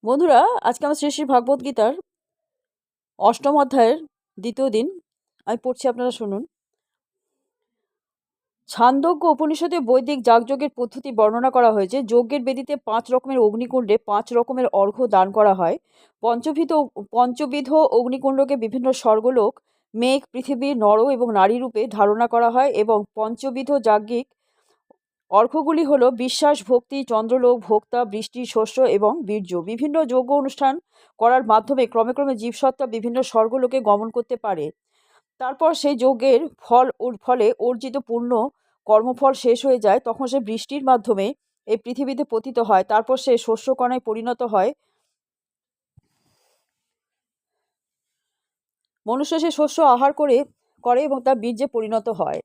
বন্ধুরা, আজকে আমরা শ্রী শ্রী ভাগবত গীতার অষ্টম অধ্যায়ের দ্বিতীয় দিন আমি পড়ছি, আপনারা শুনুন। ছান্দোগ্য উপনিষদে বৈদিক যাগযজ্ঞের পদ্ধতি বর্ণনা করা হয়েছে। যজ্ঞের বেদিতে 5 রকমের অগ্নিকুণ্ডে 5 রকমের অর্ঘ্য দান করা হয়। পঞ্চবিধ অগ্নিকুণ্ডকে বিভিন্ন স্বর্গলোক, মেঘ, পৃথিবী, নর এবং নারী রূপে ধারণা করা হয় এবং পঞ্চবিধ যাজ্ঞিক অর্ঘ্যগুলি হল বিশ্বাস, ভক্তি, চন্দ্রলোক, ভোক্তা, বৃষ্টি, শস্য এবং বীর্য। বিভিন্ন যজ্ঞ অনুষ্ঠান করার মাধ্যমে ক্রমে ক্রমে জীবসত্তা বিভিন্ন স্বর্গলোকে গমন করতে পারে। তারপর সেই যজ্ঞের ফলে অর্জিত পূর্ণ কর্মফল শেষ হয়ে যায়, তখন সে বৃষ্টির মাধ্যমে এই পৃথিবীতে পতিত হয়। তারপর সে শস্যকণায় পরিণত হয়। মনুষ্য সে শস্য আহার করে এবং তার বীর্যে পরিণত হয়।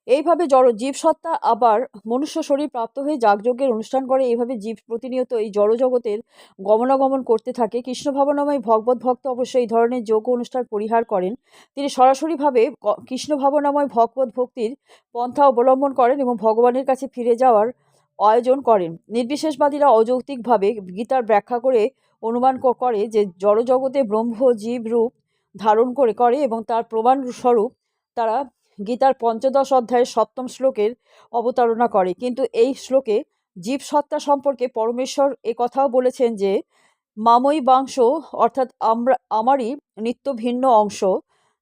এইভাবে জীবসত্তা আবার মনুষ্য শরীর প্রাপ্ত হয়ে যাগযজ্ঞের অনুষ্ঠান করে। এইভাবে জীব প্রতিনিয়ত এই জড়জগতের গমনাগমন করতে থাকে। কৃষ্ণ ভাবনাময় ভগবত ভক্ত অবশ্যই এই ধরনের যোগ্য অনুষ্ঠান পরিহার করেন। তিনি সরাসরিভাবে কৃষ্ণ ভাবনাময় ভগবত ভক্তির পন্থা অবলম্বন করেন এবং ভগবানের কাছে ফিরে যাওয়ার আয়োজন করেন। নির্বিশেষবাদীরা অযৌক্তিকভাবে গীতার ব্যাখ্যা করে অনুমান করে যে জড়জগতে ব্রহ্ম জীব রূপ ধারণ করে এবং তার প্রমাণ স্বরূপ তারা গীতার ৫ম অধ্যায়ের ৭ম শ্লোকের অবতারণা করে। কিন্তু এই শ্লোকে জীবসত্তা সম্পর্কে পরমেশ্বর কথাও বলেছেন যে মাময়ী বাংশ, অর্থাৎ আমারই নিত্য ভিন্ন অংশ,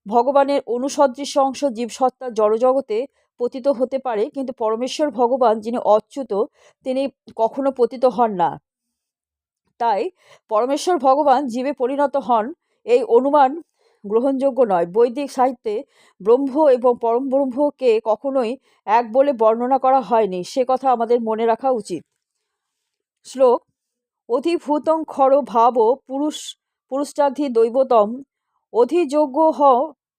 ভগবানের অনুসদৃশ্য অংশ জীবসত্তা জড়জগতে পতিত হতে পারে, কিন্তু পরমেশ্বর ভগবান যিনি অচ্যুত, তিনি কখনো পতিত হন না। তাই পরমেশ্বর ভগবান জীবে পরিণত হন এই অনুমান গ্রহণযোগ্য নয়। বৈদিক সাহিত্যে ব্রহ্ম এবং পরম ব্রহ্মকে কখনোই এক বলে বর্ণনা করা হয়নি, সে কথা আমাদের মনে রাখা উচিত। শ্লোক: অধিভূতং খর ভাব পুরুষাধি দৈবতম অধিযোগ্য হ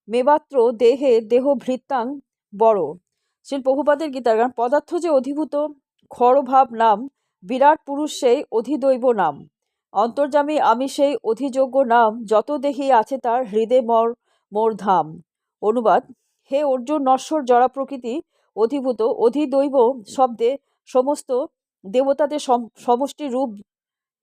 মেবাত্র দেহে দেহ ভৃত্তাং বড়। শ্রীল প্রভুপাদের গীতার গান: পদার্থ যে অধিভূত, খরভাব নাম, বিরাট পুরুষ সেই অধিদৈব নাম, অন্তর্যামী আমি সেই অধিযোগ্য নাম, যত দেহি আছে তার হৃদয় মোর ধাম। অনুবাদ: হে অর্জুন, নশ্বর জড়া প্রকৃতি অধিভূত। অধিদৈব শব্দে সমস্ত দেবতাদের সমষ্টি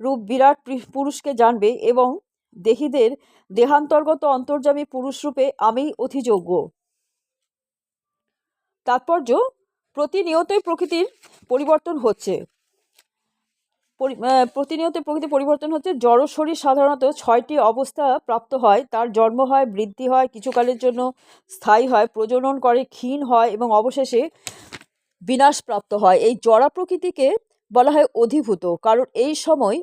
রূপ বিরাট পুরুষকে জানবে এবং দেহীদের দেহান্তর্গত অন্তর্যামী পুরুষরূপে আমি অধিযোগ্য। তাৎপর্য: প্রতিনিয়তই প্রকৃতির পরিবর্তন হচ্ছে। জড় শরীর সাধারণত 6টি অবস্থা প্রাপ্ত হয়। তার জন্ম হয়, বৃদ্ধি হয়, কিছুকালের জন্য স্থায়ী হয়, প্রজনন করে, ক্ষীণ হয় এবং অবশেষে বিনাশ প্রাপ্ত হয়। এই জড়া প্রকৃতিকে বলা হয় অধিভূত, কারণ এই সময়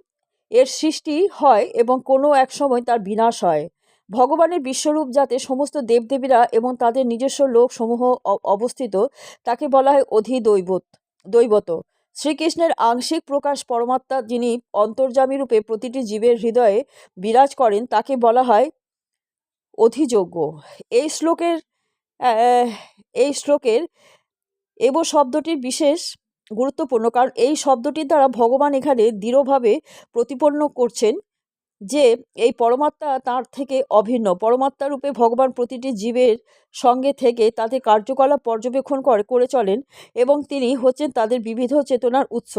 এর সৃষ্টি হয় এবং কোনো এক সময় তার বিনাশ হয়। ভগবানের বিশ্বরূপ যাতে সমস্ত দেবদেবীরা এবং তাদের নিজস্ব লোক সমূহ অবস্থিত, তাকে বলা হয় দৈবত। শ্রীকৃষ্ণের আংশিক প্রকাশ পরমাত্মা, যিনি অন্তর্যামী রূপে প্রতিটি জীবের হৃদয়ে বিরাজ করেন, তাকে বলা হয় অধিযোগ্য। এই শ্লোকের এব শব্দটি বিশেষ গুরুত্বপূর্ণ, কারণ এই শব্দটির দ্বারা ভগবান এখানে দৃঢ়ভাবে প্রতিপন্ন করছেন যে এই পরমাত্মা তার থেকে অভিন্ন। পরমাত্মা রূপে ভগবান প্রতিটি জীবের সঙ্গে থেকে তাদের কার্যকলাপ পর্যবেক্ষণ করে চলেন এবং তিনি হচ্ছেন তাদের বিবিধ চেতনার উৎস।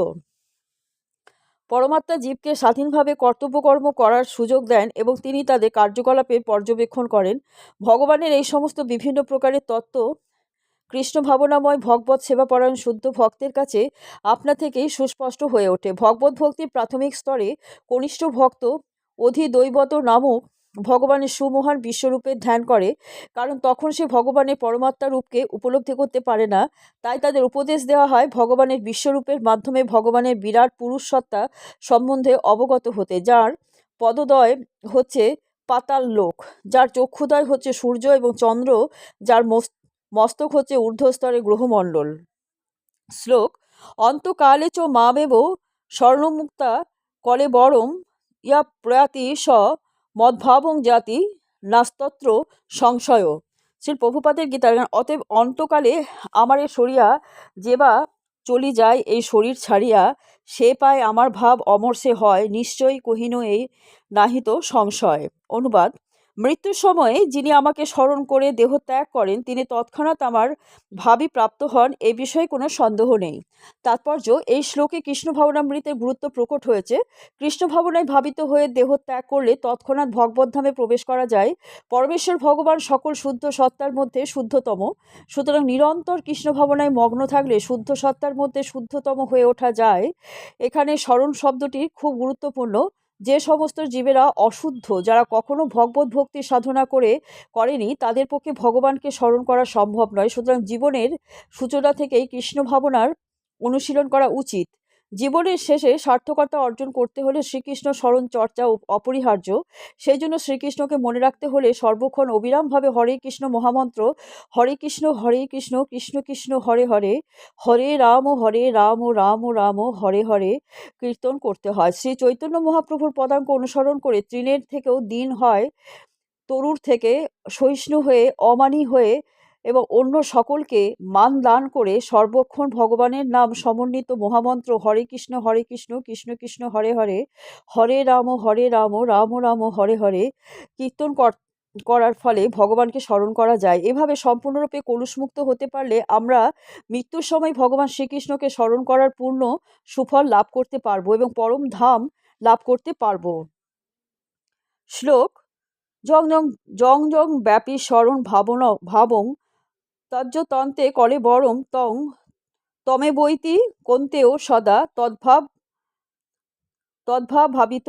পরমাত্মা জীবকে স্বাধীনভাবে কর্তব্যকর্ম করার সুযোগ দেন এবং তিনি তাদের কার্যকলাপের পর্যবেক্ষণ করেন। ভগবানের এই সমস্ত বিভিন্ন প্রকারের তত্ত্ব কৃষ্ণ ভাবনাময় ভগবত সেবাপরায়ণ শুদ্ধ ভক্তের কাছে আপনা থেকেই সুস্পষ্ট হয়ে ওঠে। ভগবত ভক্তির প্রাথমিক স্তরে কনিষ্ঠ ভক্ত অধিদৈবত নামক ভগবানের সুমহান বিশ্বরূপের ধ্যান করে, কারণ তখন সে ভগবানের পরমাত্মা রূপকে উপলব্ধি করতে পারে না। তাই তাদের উপদেশ দেওয়া হয় ভগবানের বিশ্বরূপের মাধ্যমে ভগবানের বিরাট পুরুষ সত্তা সম্বন্ধে অবগত হতে, যার পদদ্বয় হচ্ছে পাতাল লোক, যার চক্ষুদ্বয় হচ্ছে সূর্য এবং চন্দ্র, যার মস্তক হচ্ছে ঊর্ধ্বস্তরে গ্রহমণ্ডল। শ্লোক: অন্তকালে চ মামেব স্বর্ণমুক্তা কলে বরম ইয়া প্রয়াতি স মদ্ভাবং জাতি নাস্তত্র সংশয়। শ্রী প্রভুপাদের গীতার গান: অতএব অন্তকালে আমারে সরিয়া যেবা চলি যায় এই শরীর ছাড়িয়া, সে পায় আমার ভাব অমর সে হয়, নিশ্চয়ই কহিন এই নাহিত সংশয়। অনুবাদ: মৃত্যুর সময়ে যিনি আমাকে স্মরণ করে দেহ ত্যাগ করেন তিনি তৎক্ষণাৎ আমার ভাবি প্রাপ্ত হন, এ বিষয়ে কোনো সন্দেহ নেই। তাৎপর্য, এই শ্লোকে কৃষ্ণ ভাবনামৃতের গুরুত্ব প্রকট হয়েছে। কৃষ্ণ ভাবনায় ভাবিত হয়ে দেহ ত্যাগ করলে তৎক্ষণাৎ ভগবদ্ধামে প্রবেশ করা যায়। পরমেশ্বর ভগবান সকল শুদ্ধ সত্তার মধ্যে শুদ্ধতম, সুতরাং নিরন্তর কৃষ্ণ ভাবনায় মগ্ন থাকলে শুদ্ধ সত্তার মধ্যে শুদ্ধতম হয়ে ওঠা যায়। এখানে স্মরণ শব্দটি খুব গুরুত্বপূর্ণ। যে সমস্ত জীবেরা অশুদ্ধ, যারা কখনো ভগবত ভক্তি সাধনা করেনি, তাদের পক্ষে ভগবানকে স্মরণ করা সম্ভব নয়। সুতরাং জীবনের সূচনা থেকেই কৃষ্ণ ভাবনার অনুশীলন করা উচিত। জীবনের শেষে সার্থকতা অর্জন করতে হলে শ্রীকৃষ্ণ স্মরণ চর্চা অপরিহার্য। সেই জন্য শ্রীকৃষ্ণকে মনে রাখতে হলে সর্বক্ষণ অবিরামভাবে হরে কৃষ্ণ মহামন্ত্র হরে কৃষ্ণ কৃষ্ণ কৃষ্ণ হরে হরে, হরে রাম রাম রাম হরে হরে কীর্তন করতে হয়। শ্রী চৈতন্য মহাপ্রভুর পদাঙ্ক অনুসরণ করে তৃণের থেকেও দিন হয়, তরুর থেকে সহিষ্ণু হয়ে, অমানী হয়ে এবং অন্য সকলকে মান দান করে সর্বক্ষণ ভগবানের নাম সমন্বিত মহামন্ত্র হরে কৃষ্ণ কৃষ্ণ কৃষ্ণ হরে হরে, হরে রাম রাম রাম হরে হরে কীর্তন করার ফলে ভগবানকে স্মরণ করা যায়। এভাবে সম্পূর্ণরূপে কলুষমুক্ত হতে পারলে আমরা মৃত্যুর সময় ভগবান শ্রীকৃষ্ণকে স্মরণ করার পূর্ণ সুফল লাভ করতে পারবো এবং পরম ধাম লাভ করতে পারবো। শ্লোক: জং জং জং জং ব্যাপী স্মরণ ভাবং তজ্জতন্তে কলে বরম তং তমে বৈতি কন্তেও সদা তদ্ভাব ভাবিত।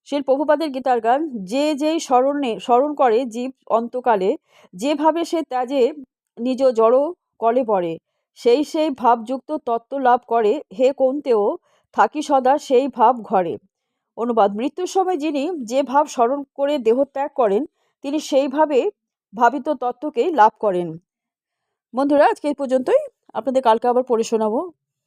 শিল প্রভুপাদের গীতার গান। যেই স্মরণ করে জীব অন্তকালে, যেভাবে সে ত্যাজে নিজ জড় কলে পড়ে, সেই ভাবযুক্ত তত্ত্ব লাভ করে। হে কন্তেও, থাকি সদা সেই ভাব ঘরে। অনুবাদ: মৃত্যুর সময় যিনি যে ভাব স্মরণ করে দেহ ত্যাগ করেন, তিনি সেইভাবে ভাবিত তত্ত্বকেই লাভ করেন। বন্ধুরা, আজকে এই পর্যন্তই। আপনাদের কালকে আবার পড়ে শোনাবো।